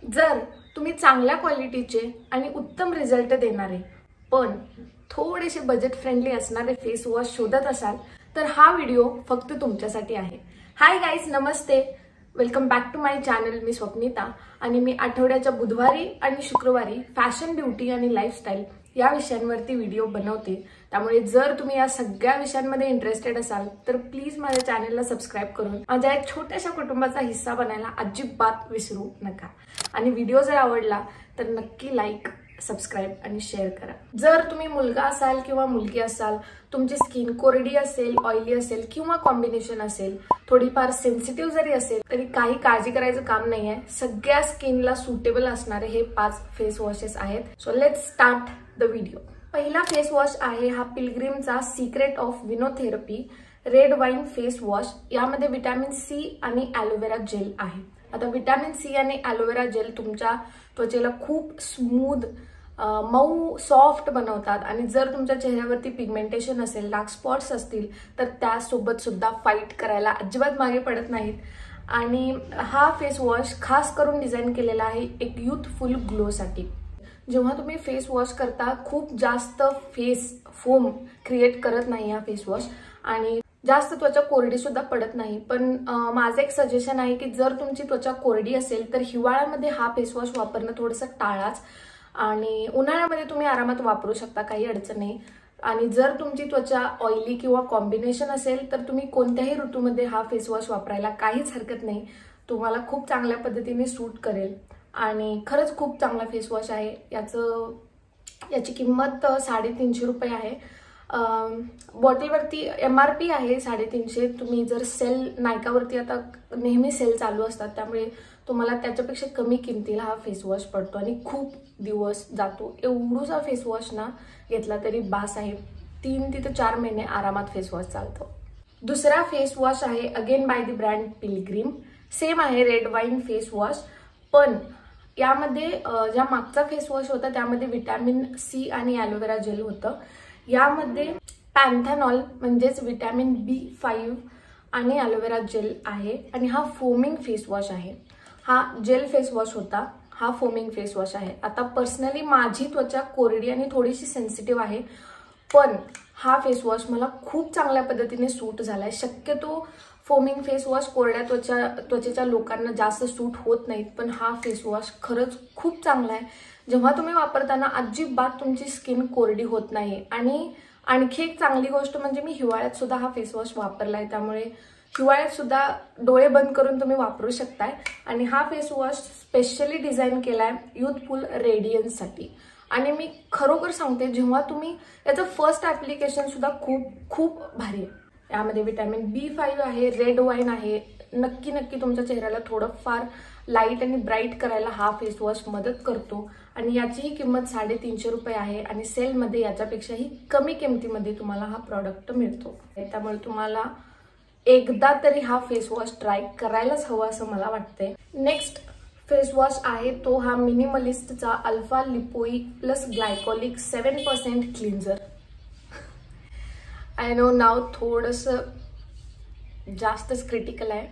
जर तुम्ही चांगल्या क्वालिटीचे आणि उत्तम रिझल्ट देणारे पण थोडेसे बजेट फ्रेंडली असणारे फेस वॉश शोधत असाल तर हा व्हिडिओ फक्त तुमच्यासाठी आहे। हाय गाईज, नमस्ते, welcome back to my channel. मी स्वप्निता आणि मी आठवड्याच्या बुधवारी आणि शुक्रवारी फॅशन, ब्युटी आणि लाईफस्टाईल या विषयांवरती व्हिडिओ बनवते। त्यामुळे जर तुम्ही या सगळ्या विषयांमध्ये इंटरेस्टेड असाल तर प्लीज माझ्या चॅनलला सबस्क्राइब करून माझ्या एक छोट्याशा कुटुंबाचा हिस्सा बनायला अजिबात विसरू नका। आणि व्हिडिओ जर आवडला तर नक्की लाईक, सबस्क्राइब आणि शेअर करा। जर तुम्ही मुलगा असाल किंवा मुलगी असाल, तुमची स्किन कोरडी असेल, ऑइली असेल किंवा कॉम्बिनेशन असेल, थोडीफार सेन्सिटिव्ह जरी असेल तरी काही काळजी करायचं काम नाहीये। सगळ्या स्किनला सुटेबल असणारे हे 5 फेस वॉशेस आहेत। So let's start the video. पहिला फेस वॉश आहे हा पिलग्रिमचा secret of vinotherapy red wine face wash. यामध्ये विटॅमिन सी आणि ॲलोवेरा जेल आहे। आता विटॅमिन सी आणि ॲलोवेरा जेल तुमच्या त्वचेला खूप स्मूथ, मऊ, सॉफ्ट बनवतात आणि जर तुमच्या चेहऱ्यावरती पिगमेंटेशन असेल, डार्क स्पॉट्स असतील तर त्यासोबत सुद्धा फाईट करायला अजिबात मागे पडत नाहीत। आणि हा फेस वॉश खास करून डिझाईन केलेला आहे एक युथफुल ग्लोसाठी। जेव्हा तुम्ही फेस वॉश करता खूप जास्त फेस फोम क्रिएट करत नाही हा फेस वॉश आणि जास्त त्वचा कोरडी सुद्धा पडत नाही। पण माझं एक सजेशन आहे की जर तुमची त्वचा कोरडी असेल तर हिवाळ्यामध्ये हा फेस वॉश वापरणं थोडंसं टाळाच आणि उन्हाळ्यामध्ये तुम्ही आरामात वापरू शकता, काही अडचण नाही। आणि जर तुमची त्वचा ऑइली किंवा कॉम्बिनेशन असेल तर तुम्ही कोणत्याही ऋतूमध्ये हा फेस वॉश वापरायला काहीच हरकत नाही, तुम्हाला खूप चांगल्या पद्धतीने सूट करेल आणि खरंच खूप चांगला फेस वॉश आहे। याची किंमत 350 रुपये आहे। बॉटलवरती MRP आहे 350। तुम्ही जर सेल नायकावरती आता नेहमी सेल चालू असतात त्यामुळे तुम्हाला त्याच्यापेक्षा कमी किमतीला हा फेस वॉश पडतो आणि खूप दिवस जातो। एवढूसा फेस वॉश ना घेतला तरी बास आहे, 3 ते 4 महिने आरामात फेस वॉश चालतो। दुसरा फेस वॉश आहे again by the brand Pilgrim. Same आहे रेड वाईन फेस वॉश, पण यामध्ये ज्या मागचा फेस वॉश होता त्यामध्ये विटॅमिन सी आणि ॲलोवेरा जेल होतं। यामध्ये पॅन्थेनॉल म्हणजेच विटॅमिन B5 आणि ॲलोवेरा जेल आहे आणि हा फोमिंग फेस वॉश आहे। हा जेल फेस वॉश होता, हा फोमिंग फेस वॉश आहे। आता पर्सनली माझी त्वचा कोरडी आणि थोडीशी सेन्सिटिव्ह आहे, पण हा फेस वॉश मला खूप चांगल्या पद्धतीने सूट झालाय। शक्यतो फोमिंग फेस वॉश कोरड्या त्वचेच्या लोकांना जास्त सूट होत नाहीत, पण हा फेस वॉश खरंच खूप चांगला आहे। जेव्हा तुम्ही वापरताना अजिबात तुमची स्किन कोरडी होत नाही। आणि आणखी एक चांगली गोष्ट म्हणजे मी हिवाळ्यात सुद्धा हा फेस वॉश वापरलाय, त्यामुळे हिवाळ्यात सुद्धा डोळे बंद करून तुम्ही वापरू शकताय। आणि हा फेस वॉश स्पेशली डिझाईन केलाय युथफुल रेडियन्ससाठी। आणि मी खरोखर सांगते, जेव्हा तुम्ही याचं फर्स्ट ॲप्लिकेशन सुद्धा खूप भारी आहे। यामध्ये विटॅमिन B5 आहे, रेड वाईन आहे। नक्की तुमच्या चेहऱ्याला थोडं फार लाईट आणि ब्राईट करायला हा फेस वॉश मदत करतो आणि याचीही किंमत 350 रुपये आहे आणि सेलमध्ये याच्यापेक्षाही कमी किमतीमध्ये तुम्हाला हा प्रॉडक्ट मिळतो। त्यामुळे तुम्हाला एकदा तरी हा फेस वॉश ट्राय करायलाच हवा असं मला वाटतंय। नेक्स्ट फेस वॉश आहे तो हा मिनिमलिस्टचा alpha lipoic plus glycolic 7% cleanser. I know नाव थोडंसं जास्तच क्रिटिकल आहे,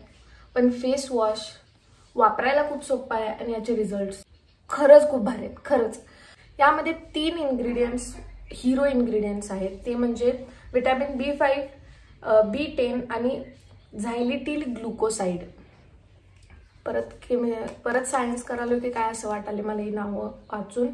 पण फेस वॉश वापरायला खूप सोपं आहे आणि याचे रिझल्ट्स खरंच खूप भारी आहेत। खरंच यामध्ये 3 इन्ग्रेडियंट्स, हिरो इन्ग्रेडियंट्स आहेत, ते म्हणजे विटॅमिन B5, B10 आणि झायलिटिल ग्लुकोसाइड। परत सायन्स करायला की काय असं वाटाले मला ही नावं वाचून।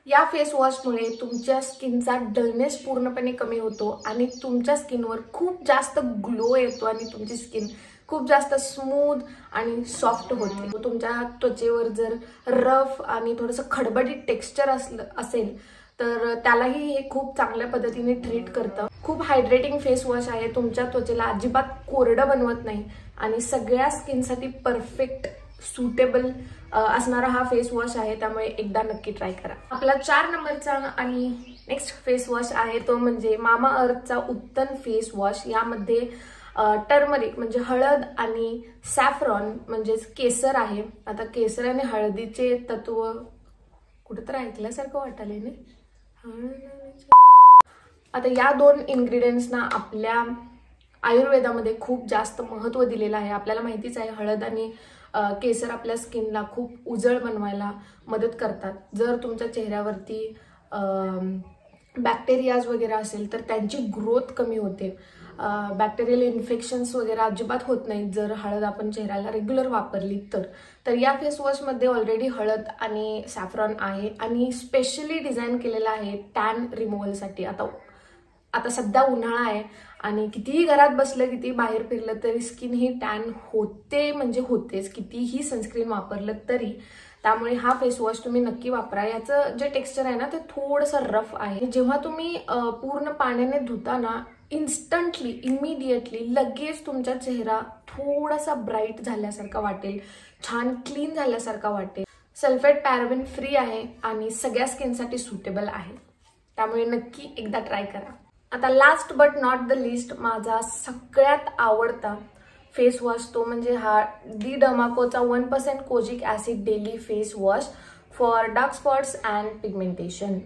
या फेस वॉशमुळे तुमच्या स्किनचा डलनेस पूर्णपणे कमी होतो आणि तुमच्या स्किनवर खूप जास्त ग्लो येतो आणि तुमची स्किन खूप जास्त स्मूथ आणि सॉफ्ट होते। तुमच्या त्वचेवर जर रफ आणि थोडंसं खडबडीत टेक्स्चर असेल तर त्यालाही हे खूप चांगल्या पद्धतीने ट्रीट करतं। खूप हायड्रेटिंग फेस वॉश आहे, तुमच्या त्वचेला अजिबात कोरडं बनवत नाही आणि सगळ्या स्किनसाठी परफेक्ट सुटेबल असणारा हा फेस वॉश आहे, त्यामुळे एकदा नक्की ट्राय करा। आपला 4 नंबरचा आणि नेक्स्ट फेस वॉश आहे तो म्हणजे मामा अर्थचा उत्तम फेस वॉश। यामध्ये टर्मरिक म्हणजे हळद आणि सॅफ्रॉन म्हणजेच केसर आहे। आता केसर आणि हळदीचे तत्व कुठेतरी ऐकल्यासारखं वाटायलंय ना। आता या 2 इन्ग्रेडियंट्सना आपल्या आयुर्वेदामध्ये खूप जास्त महत्त्व दिलेलं आहे। आपल्याला माहितीच आहे हळद आणि केसर आपल्या स्किनला खूप उजळ बनवायला मदत करतात. जर तुमच्या चेहऱ्यावरती बॅक्टेरियाज वगैरे असेल तर त्यांची ग्रोथ कमी होते. बॅक्टेरियल इन्फेक्शन्स वगैरे अजिबात होत नाहीत जर हळद आपण चेहऱ्याला रेग्युलर वापरली तर या फेस वॉशमध्ये ऑलरेडी हळद आणि सॅफ्रॉन आहे आणि स्पेशली डिझाईन केलेलं आहे टॅन रिमूव्हलसाठी. आता सध्या उन्हाळा आहे आणि कितीही घरात बसलं कितीही बाहेर फिरलं तरी स्किन ही टॅन होते म्हणजे होतेच, कितीही सनस्क्रीन वापरलं तरी. त्यामुळे हा फेस वॉश तुम्ही नक्की वापरा. याचं जे टेक्स्चर आहे ना ते थोडंसं रफ आहे. जेव्हा तुम्ही पूर्ण पाण्याने धुता ना इन्स्टंटली इमिडिएटली लगेच तुमचा चेहरा थोडासा ब्राईट झाल्यासारखा वाटेल, छान क्लीन झाल्यासारखा वाटेल. सल्फेट पॅराबेन फ्री आहे आणि सगळ्या स्किनसाठी सुटेबल आहे. त्यामुळे नक्की एकदा ट्राय करा. आता last but not the least माझा सगळ्यात आवडता फेस वॉश तो म्हणजे हा डी डर्माकोचा 1% kojic acid daily face wash for dark spots and pigmentation.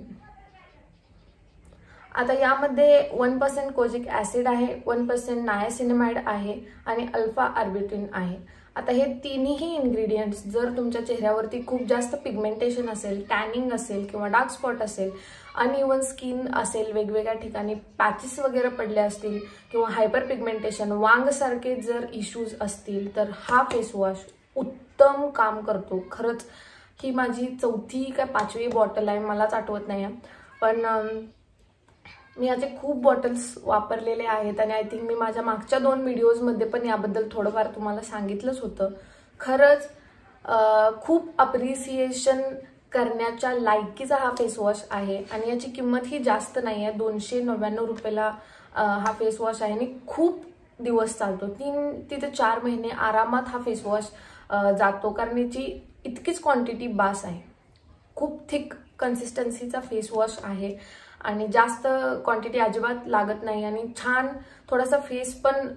आता यामध्ये 1% कोजिक ऍसिड आहे, 1% नायासिनामाइड आहे आणि अल्फा आर्बिट्रिन आहे. आता हे तिन्ही इन्ग्रेडियंट्स जर तुमच्या चेहऱ्यावरती खूप जास्त पिगमेंटेशन असेल, टॅनिंग असेल किंवा डार्क स्पॉट असेल, अनइवन स्किन असेल, वेगवेगळ्या ठिकाणी पॅचेस वगैरे पडले असतील किंवा हायपर पिगमेंटेशन वांगसारखे जर इश्यूज असतील तर हा फेस वॉश उत्तम काम करतो. खरंच ही माझी 4थी का 5वी बॉटल आहे, मलाच आठवत नाही. पण मी याचे खूप बॉटल्स वापरलेले आहेत आणि आय थिंक मी माझ्या मागच्या 2 व्हिडिओजमध्ये पण याबद्दल थोडंफार तुम्हाला सांगितलंच होतं. खरंच खूप अप्रिसिएशन करण्याच्या लायकीचा हा फेस वॉश आहे आणि याची किंमत ही जास्त नाही आहे. 299 रुपयाला हा फेस वॉश आहे आणि खूप दिवस चालतो. 3 ते 4 महिने आरामात हा फेस वॉश जातो कारण याची इतकीच क्वांटिटी बास आहे. खूप थिक कन्सिस्टन्सीचा फेस वॉश आहे आणि जास्त क्वांटिटी अजिबात लागत नाही आणि छान थोडासा फेस पण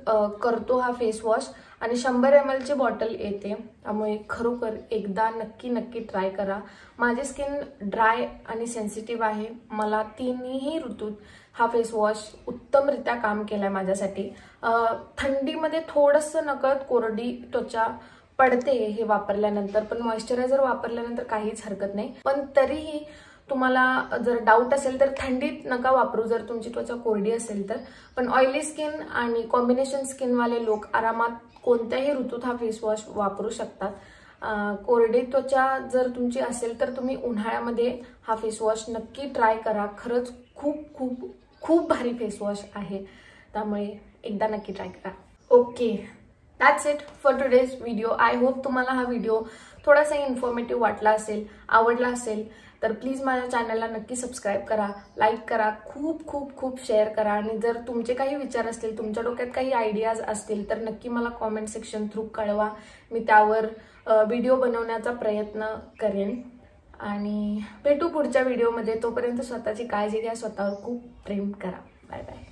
करतो हा फेस वॉश आणि 100 ml ची बॉटल येते. त्यामुळे खरोखर एकदा नक्की ट्राय करा. माझी स्किन ड्राय आणि सेन्सिटिव्ह आहे. मला तिन्ही ऋतूत हा फेस वॉश उत्तमरित्या काम केलाय माझ्यासाठी. थंडीमध्ये थोडंसं नकळत कोरडी त्वचा पडते हे वापरल्यानंतर, पण मॉइश्चरायझर वापरल्यानंतर काहीच हरकत नाही. पण तरीही तुम्हाला जर डाऊट असेल तर थंडीत नका वापरू जर तुमची त्वचा कोरडी असेल तर. पण ऑइली स्किन आणि कॉम्बिनेशन स्किनवाले लोक आरामात कोणत्याही ऋतूत हा फेस वॉश वापरू शकतात. कोरडी त्वचा जर तुमची असेल तर तुम्ही उन्हाळ्यामध्ये हा फेस वॉश नक्की ट्राय करा. खरंच खूप खूप खूप भारी फेस वॉश आहे. त्यामुळे एकदा नक्की ट्राय करा. Okay, that's it for today's video. I hope तुम्हाला हा व्हिडिओ थोडासा इन्फॉर्मेटिव्ह वाटला असेल, आवडला असेल तर प्लीज माझ्या चॅनलला नक्की सबस्क्राईब करा, लाईक करा, खूप खूप खूप शेअर करा आणि जर तुमचे काही विचार असतील, तुमच्या डोक्यात काही आयडियाज असतील तर नक्की मला कॉमेंट सेक्शन थ्रू कळवा. मी त्यावर व्हिडिओ बनवण्याचा प्रयत्न करेन आणि भेटू पुढच्या व्हिडिओमध्ये. तोपर्यंत स्वतःची काळजी घ्या, स्वतःवर खूप प्रेम करा. Bye bye.